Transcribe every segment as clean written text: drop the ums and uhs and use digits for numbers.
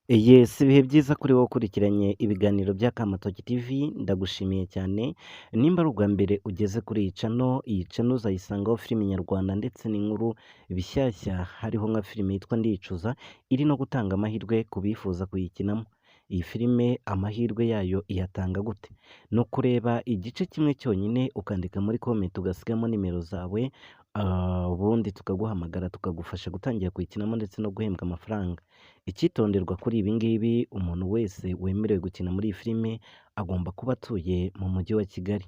Yes, ibihe byiza kuri wowe ukurikiranye ibiganiro bya Kamatoki TV, ndagushimiye cyane. Nimba ari ubwa mbere ugeze kuri iyi channel uzayisangaho filimi nyarwanda ndetse n'inkuru bishyashya, hariho nka filime yitwa Ndicuza, iri no gutanga amahirwe ku bifuza kuyikinamo. Iyi filime amahirwe yayo iyatanga gute? Ni ukureba igice kimwe cyonyine ukandika muri comment ugasigamo nimero zawe, ubundi tukaguhamagara tukagufasha gutangira kuyikinamo ndetse no guhembwa amafaranga. Icyitonderwa kuri ibi ngibi, umuntu wese wemerewe gukina muri iyi filime agomba kuba atuye mu mujyi wa Kigali.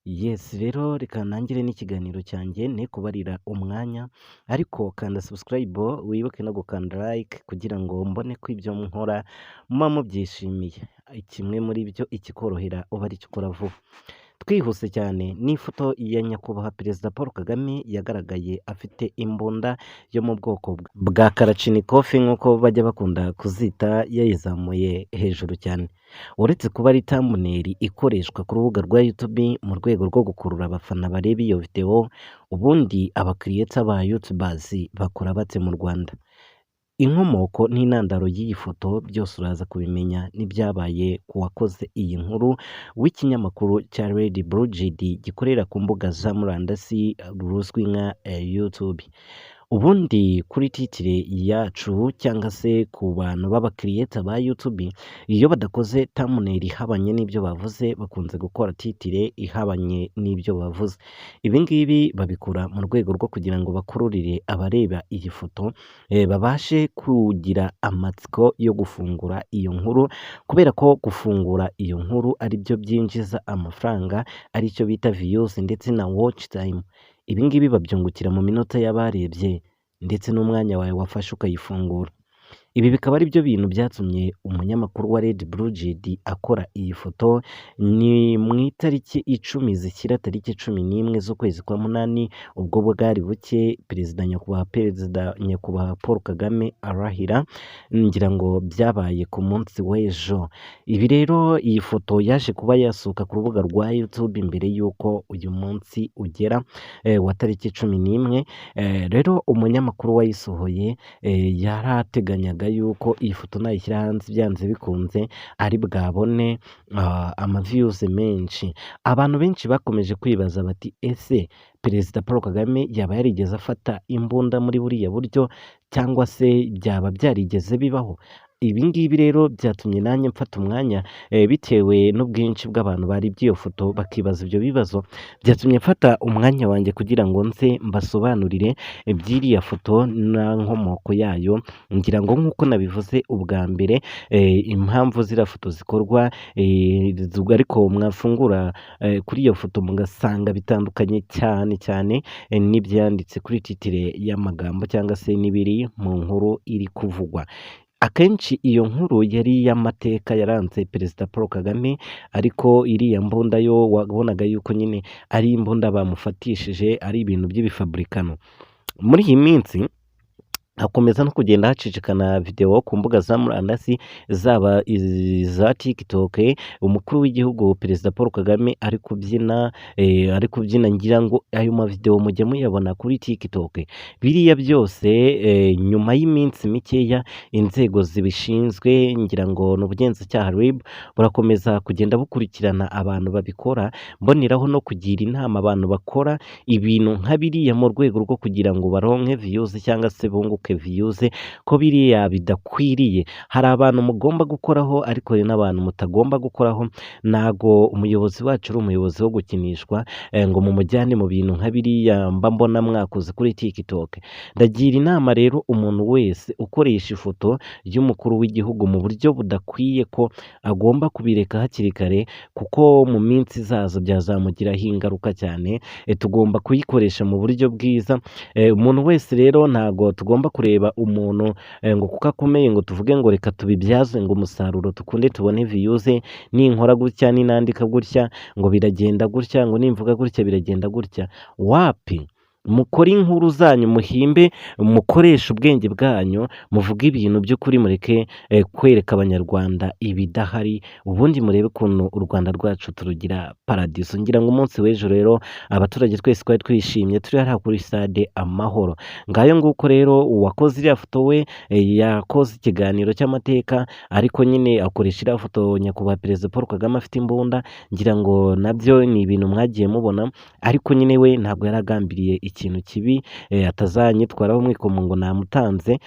Yes, rero reka ntangire n'ikiganiro cyanjye ne kubarira umwanya, ariko kanda subscribe wibuke no gukanda like kugira ngo mbone ko ibyo nkora muba mubyishimiye. Kimwe muri byo ikikorohera uba ari cyo ukora vuba. Twihuse cyane, n'ifoto ya nyakubahwa Perezida Paul Kagame yagaragaye afite imbunda yo mu bwoko bwa Kalachnikov nk'uko bajya bakunda kuzita, yayizamuye hejuru cyane. Uretse kuba ari thumbnail ikoreshwa ku rubuga rwa YouTube mu rwego rwo gukurura abafana bareba iyo video, ubundi abakiriyeta ba YouTubers bakora bate mu Rwanda? Inkomoko n'intandaro y'iyi foto byose uraza kubimenya n'ibyabaye ku wakoze iyi nkuru w'ikinyamakuru cya Red Blue JD gikorera ku mbuga za murandasi ruzwi nka YouTube. Ubundi kuri titire yacu cyangwa se ku bantu b'abakiriyeta ba YouTube, iyo badakoze thumbnail ihabanye n'ibyo bavuze bakunze gukora titire ihabanye n'ibyo bavuze. Ibi ngibi babikora mu rwego rwo kugira ngo bakururire abareba iyi foto, babashe kugira amatsiko yo gufungura iyo nkuru, kubera ko gufungura iyo nkuru ari byo byinjiza amafaranga, aricyo bita views ndetse na watch time. Ibi ngibi babyungukira mu minota y'abarebye ndetse n'umwanya wawe wafashe ukayifungura. Ibi bikaba ari byo bintu byatumye umunyamakuru wa Red Blue JD akora iyi foto. Ni mu itariki 10 zishyira tariki 11 z'ukwezi kwa munani, ubwo bwari buke Perezida nyakubahwa Paul Kagame arahira, ngira ngo byabaye ku munsi w'ejo. Ibi rero iyi foto yaje kuba yasuka ku rubuga rwa YouTube mbere y'uko uyu munsi ugera, wa tariki 11. Rero umunyamakuru wayisohoye yarateganyaga yuko iyi foto nayishyira hanze byanze bikunze ari bwabone ama views menshi. Abantu benshi bakomeje kwibaza bati ese Perezida Paul Kagame yaba yarigeze afata imbunda muri buriya buryo, cyangwa se byaba byarigeze bibaho? Ibi ngibi rero byatumye nanjye mfata umwanya, bitewe n'ubwinshi bw'abantu bari by'iyo foto bakibaza ibyo bibazo, byatumye mfata umwanya wanjye kugira ngo nze mbasobanurire iby'iriya foto na nkomoko yayo. Ngira ngo nk'uko nabivuze ubwa mbere, impamvu ziriya foto zikorwa, ariko mwafungura kuri iyo foto mugasanga bitandukanye cyane cyane n'ibyanditse kuri titire y'amagambo cyangwa se n'ibiri mu nkuru iri kuvugwa. Akenshi iyo nkuru yari iy'amateka yaranze Perezida Paul Kagame, ariko iriya mbunda yo wabonaga yuko nyine ari imbunda bamufatishije, ari ibintu by'ibifabrikano. Muri iyi minsi hakomeza no kugenda hacicikana video ku mbuga za murandasi, zaba iza TikTok, umukuru w'igihugu Perezida Paul Kagame ari kubyina ngira ngo ayo mavideo mujya muyabona kuri TikTok. Biriya byose nyuma y'iminsi mikeya inzego zibishinzwe, ngira ngo n'ubugenzacyaha RIB, burakomeza kugenda bukurikirana abantu babikora, mboneraho no kugira inama abantu bakora ibintu nka biriya mu rwego rwo kugira ngo baronke views cyangwa se bunguke views, ko biriya bidakwiriye. Hari abantu mugomba gukoraho ariko hari n'abantu mutagomba gukoraho. Nago umuyobozi wacu ari umuyobozi wo gukinishwa ngo mumujyane mu bintu nka biriya mba mbona mwakoze kuri TikTok. Ndagira inama rero umuntu wese ukoresha ifoto y'umukuru w'igihugu mu buryo budakwiye ko agomba kubireka hakiri kare, kuko mu minsi izaza byazamugiraho ingaruka cyane. Tugomba kuyikoresha mu buryo bwiza. Umuntu wese rero ntago tugomba kureba umuntu ngo kuko akomeye ngo tuvuge ngo reka tubibyaze ngo umusaruro tukunde tubone views, ninkora gutya ninandika gutya ngo biragenda gutya, ngo nimvuga gutya biragenda gutya. Wapi? mukore inkuru zanyu, muhimbe, mukoreshe ubwenge bwanyu, muvuge ibintu by'ukuri, mureke kwereka abanyarwanda ibidahari, ubundi murebe ukuntu u Rwanda rwacu turugira paradiso. Ngira ngo umunsi w'ejo rero abaturage twese twari twishimye turi hariya kuri stade Amahoro. Ngayo nguko rero uwakoze iriya foto we yakoze ikiganiro cy'amateka, ariko nyine akoresha iriya foto nyakubahwa Perezida Paul Kagame afite imbunda, ngira ngo nabyo ni ibintu mwagiye mubona, ariko nyine we ntabwo yari agambiriye ikintu kibi, atazanyitwaraho mwikomo ngo namutanze,